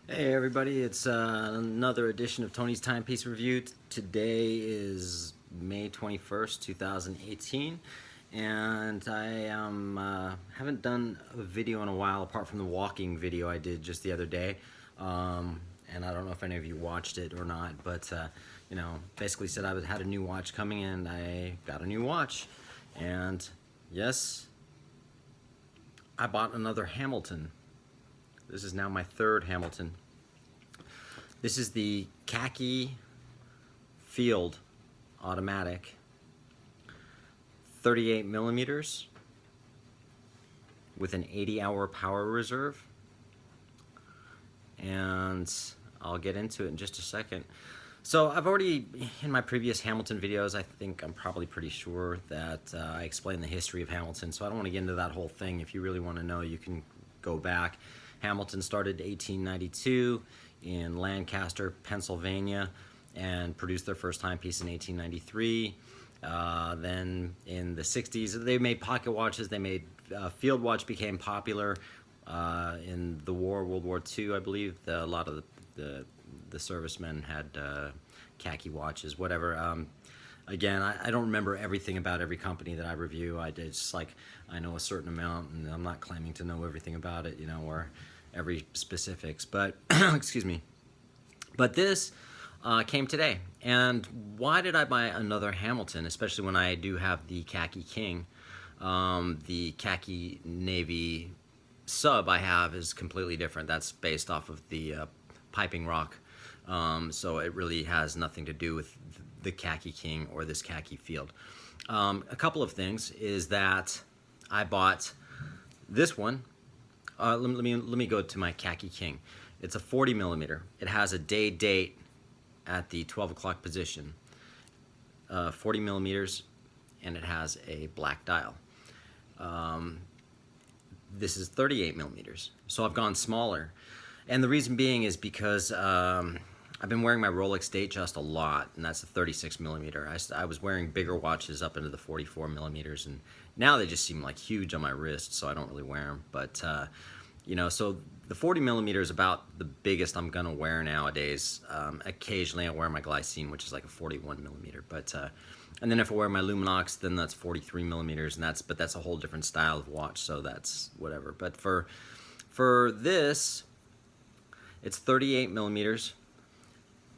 Hey everybody, it's another edition of Tony's Timepiece Review. Today is May 21st, 2018, and I haven't done a video in a while apart from the walking video I did just the other day. And I don't know if any of you watched it or not, but basically said I had a new watch coming in. I got a new watch, and yes, I bought another Hamilton. This is now my third Hamilton. This is the Khaki Field automatic, 38 millimeters with an 80-hour power reserve. And I'll get into it in just a second. So I've already, in my previous Hamilton videos, I think I'm probably pretty sure that I explained the history of Hamilton, so I don't want to get into that whole thing. If you really want to know, you can go back. Hamilton started in 1892 in Lancaster, Pennsylvania, and produced their first timepiece in 1893. Then in the 60s, they made pocket watches. They made field watch became popular in the war, World War II, I believe. A lot of the servicemen had khaki watches, whatever. Again, I don't remember everything about every company that I review. It's like I know a certain amount, and I'm not claiming to know everything about it, or every specifics. But excuse me. But this came today, and why did I buy another Hamilton, especially when I do have the Khaki King? The Khaki Navy sub I have is completely different. That's based off of the Piping Rock, so it really has nothing to do with the Khaki King or this Khaki Field. A couple of things is that I bought this one. Let me go to my Khaki King. It's a 40 millimeter. It has a day date at the 12 o'clock position. 40 millimeters, and it has a black dial. This is 38 millimeters, so I've gone smaller. And the reason being is because I've been wearing my Rolex Datejust a lot, and that's a 36 millimeter. I was wearing bigger watches up into the 44 millimeters, and now they just seem like huge on my wrist, so I don't really wear them. But so the 40 millimeter is about the biggest I'm gonna wear nowadays. Occasionally I wear my Glycine, which is like a 41 millimeter, but and then if I wear my Luminox, then that's 43 millimeters, and that's a whole different style of watch, so that's whatever. But for this, it's 38 millimeters.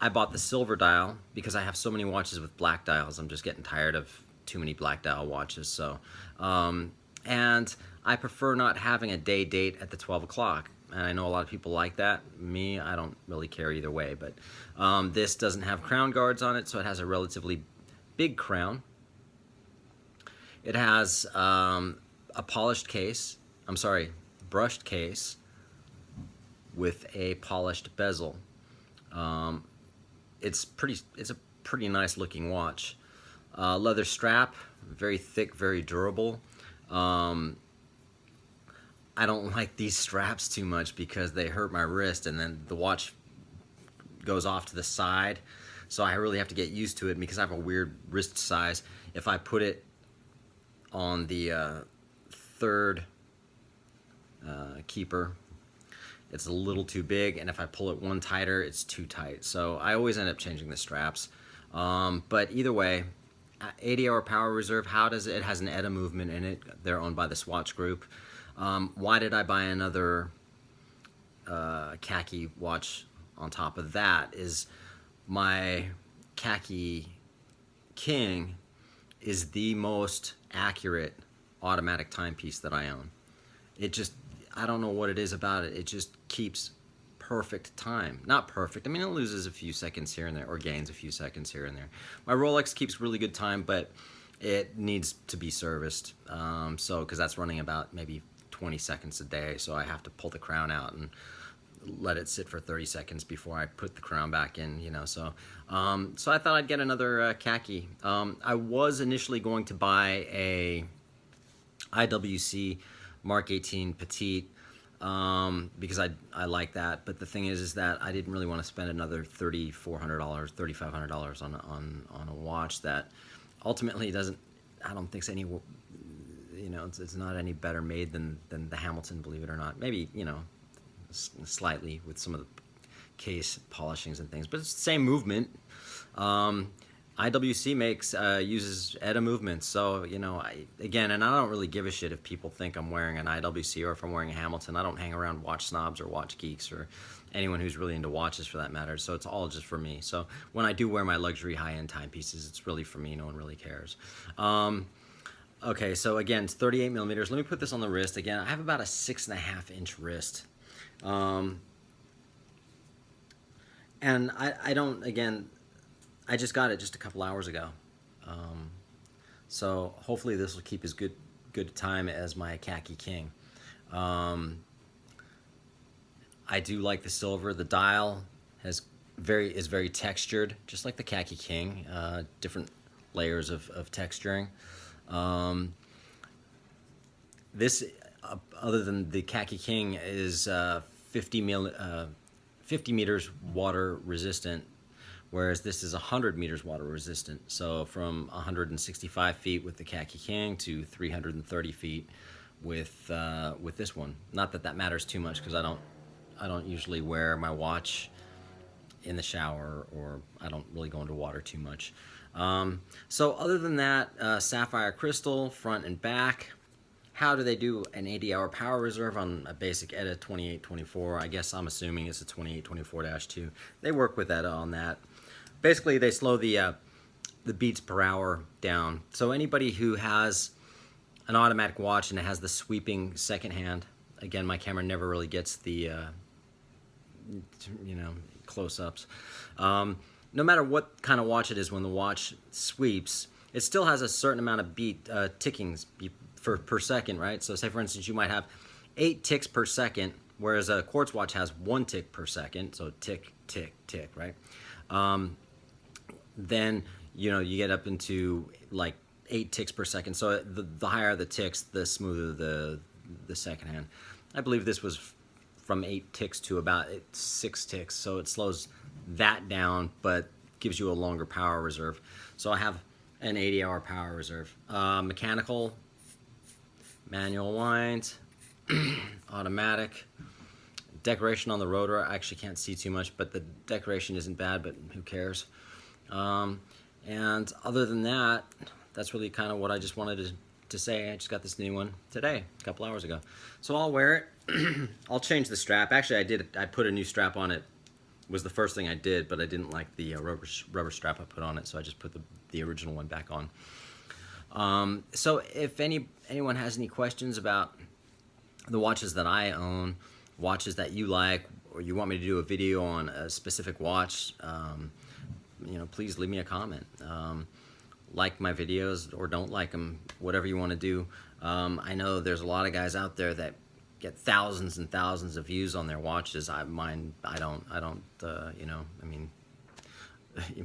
I bought the silver dial because I have so many watches with black dials. I'm just getting tired of too many black dial watches. So, and I prefer not having a day date at the 12 o'clock. And I know a lot of people like that. Me, I don't really care either way. But this doesn't have crown guards on it, so it has a relatively big crown. It has a polished case. I'm sorry, brushed case with a polished bezel. It's a pretty nice looking watch. Leather strap, very thick, very durable. I don't like these straps too much because they hurt my wrist, and then the watch goes off to the side, so I really have to get used to it because I have a weird wrist size. If I put it on the third keeper, it's a little too big, and if I pull it one tighter, it's too tight. So I always end up changing the straps. But either way, 80-hour power reserve. How does it? It has an ETA movement in it. They're owned by the Swatch Group. Why did I buy another khaki watch on top of that? Is my Khaki King is the most accurate automatic timepiece that I own. I don't know what it is about it. It just keeps perfect time. Not perfect. I mean, it loses a few seconds here and there, or gains a few seconds here and there. My Rolex keeps really good time, but it needs to be serviced. Because that's running about maybe 20 seconds a day, so I have to pull the crown out and let it sit for 30 seconds before I put the crown back in, so I thought I'd get another khaki. I was initially going to buy a IWC Mark 18 Petite because I like that, but the thing is that I didn't really want to spend another $3,400, $3,500 on a watch that ultimately doesn't. I don't think it's any. It's not any better made than the Hamilton, believe it or not. Maybe slightly with some of the case polishings and things, but it's the same movement. IWC uses ETA movements, so you know, again, and I don't really give a shit if people think I'm wearing an IWC or if I'm wearing a Hamilton. I don't hang around watch snobs or watch geeks or anyone who's really into watches for that matter. So it's all just for me. So when I do wear my luxury high-end timepieces, it's really for me. No one really cares. Okay, so again, it's 38 millimeters. Let me put this on the wrist. Again, I have about a 6.5 inch wrist. And I don't, again, I just got it just a couple hours ago. So hopefully this will keep as good time as my Khaki King. I do like the silver. The dial is very textured, just like the Khaki King. Different layers of texturing. This, other than the Khaki King, is 50 meters water resistant, whereas this is 100 meters water resistant. So from 165 feet with the Khaki King to 330 feet with this one. Not that that matters too much, because I don't usually wear my watch in the shower, or I don't really go into water too much. So other than that, sapphire crystal front and back. How do they do an 80-hour power reserve on a basic ETA 2824? I guess I'm assuming it's a 2824-2. They work with ETA on that. Basically, they slow the beats per hour down. So anybody who has an automatic watch and it has the sweeping second hand, again, my camera never really gets the you know, close-ups. No matter what kind of watch it is, when the watch sweeps, it still has a certain amount of tickings per second, right? So say, for instance, you might have 8 ticks per second, whereas a quartz watch has 1 tick per second, so tick, tick, tick, right? Then, you know, you get up into like 8 ticks per second. So the higher the ticks, the smoother the second hand. I believe this was from 8 ticks to about 6 ticks, so it slows that down, but gives you a longer power reserve. So I have an 80-hour power reserve. Mechanical, manual winds, automatic. Decoration on the rotor, I actually can't see too much, but the decoration isn't bad, but who cares? And other than that, that's really kind of what I just wanted to say. I just got this new one today, a couple hours ago. So I'll wear it. I'll change the strap. Actually, I put a new strap on it. Was the first thing I did, but I didn't like the rubber strap I put on it, so I just put the original one back on. So if anyone has any questions about the watches that I own, watches that you like, or you want me to do a video on a specific watch, you know, please leave me a comment. Like my videos or don't like them, whatever you want to do. I know there's a lot of guys out there that get thousands and thousands of views on their watches. I don't, you know, I mean,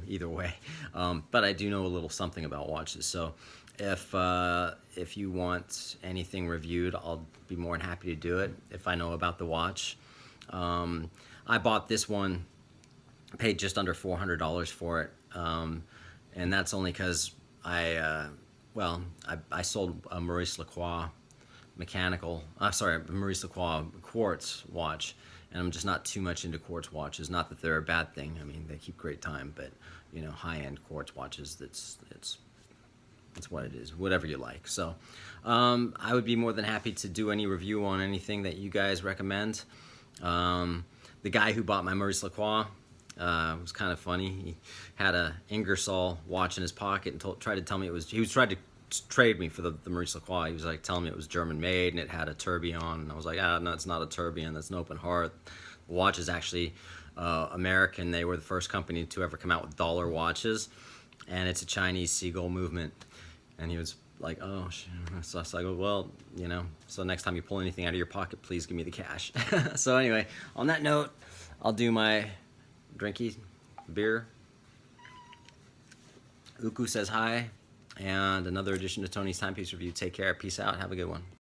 either way. But I do know a little something about watches. So if you want anything reviewed, I'll be more than happy to do it if I know about the watch. I bought this one, paid just under $400 for it, and that's only because I sold a Maurice Lacroix Maurice Lacroix quartz watch, and I'm just not too much into quartz watches. Not that they're a bad thing. I mean, they keep great time, but you know, high-end quartz watches, it's what it is, whatever you like. So I would be more than happy to do any review on anything that you guys recommend. The guy who bought my Maurice Lacroix was kind of funny. He had a Ingersoll watch in his pocket and tried to tell me it was, he was trying to trade me for the Maurice Lacroix. He was like telling me it was German made and it had a tourbillon, and I was like, no, it's not a tourbillon, that's an open heart. The watch is actually American. They were the first company to ever come out with dollar watches, and it's a Chinese seagull movement. And he was like, oh, so I go, well, you know, so next time you pull anything out of your pocket, please give me the cash. So anyway, on that note, I'll do my drinky beer. Uku says hi, and another edition of Tony's Timepiece Review. Take care, peace out, have a good one.